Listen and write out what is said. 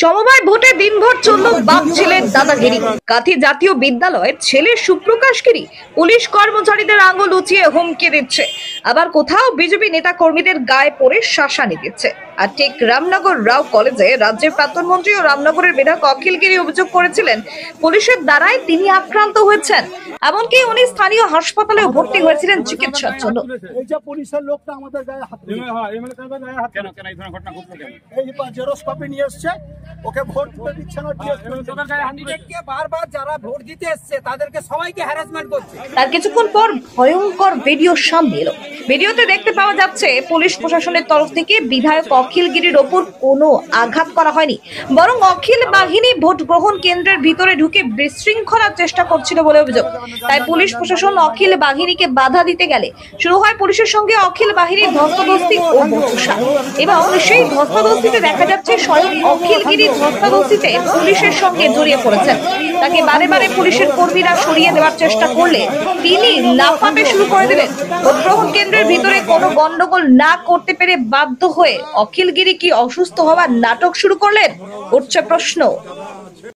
সমবায় ভোটে দিনভর চলল বাপ ছেলের দাদাগিরি। কাঁথি জাতীয় বিদ্যালয়ের ছেলে সুপ্রকাশগিরি পুলিশ কর্মচারীদের আঙুল উঁচিয়ে হুমকি দিচ্ছে, আবার কোথাও বিজেপি নেতা কর্মীদের গায়ে পড়ে শাসানি দিচ্ছে। আর ঠিক রামনগর রাও কলেজে রাজ্যের প্রাক্তন মন্ত্রী ও রামনগরের বিধায়ক অখিল গিরি অভিযোগ করেছিলেন পুলিশের দ্বারাই তিনি আক্রান্ত হয়েছেন, এমনকি উনি স্থানীয় হাসপাতালে ভর্তি হয়েছিলেন চিকিৎসার জন্য। এই যে পুলিশের লোকটা আমাদের গায়ে হাত দিল, কেন এই ধরনের ঘটনা ঘটলো কেন? এই জেরক্স কপি নিয়ে এসেছে, ওকে ভোট দিচ্ছে না, ক্যান্ডিডেটকে বারবার যারা ভোট দিতে এসেছে তাদেরকে সবাইকে হ্যারাসমেন্ট করছে। তার কিছুক্ষণ পর ভয়ঙ্কর ভিডিও সামনে এলো। ভিডিওতে দেখতে পাওয়া যাচ্ছে পুলিশ প্রশাসনের তরফ থেকে বিধায়ক অখিল গিরির ওপর কোনো আঘাত করা হয়নি, বরং অখিল বাহিনী ভোট গ্রহণ কেন্দ্রের ভিতরে ঢুকে বিশৃঙ্খলার চেষ্টা করছিল বলে অভিযোগ। তাই পুলিশ প্রশাসন অখিল বাহিনীকে বাধা দিতে গেলে শুরু হয় পুলিশের সঙ্গে অখিল বাহিনীর ধস্তাধস্তি ও বচসা। এবং সেই ধস্তাধস্তিতে দেখা যাচ্ছে স্বয়ং অখিল গিরি ধস্তাধস্তিতে পুলিশের সঙ্গে জড়িয়ে পড়েছেন। তাকে বারে বারে পুলিশের কর্মীরা সরিয়ে দেওয়ার চেষ্টা করলে তিনি লাফাতে শুরু করে দিলেন। ভোট গ্রহণ কেন্দ্রের ভিতরে কোনো গন্ডগোল না করতে পেরে বাধ্য হয়ে অখিল গিরি কি অসুস্থ হওয়ার নাটক শুরু করলেন, উঠছে প্রশ্ন।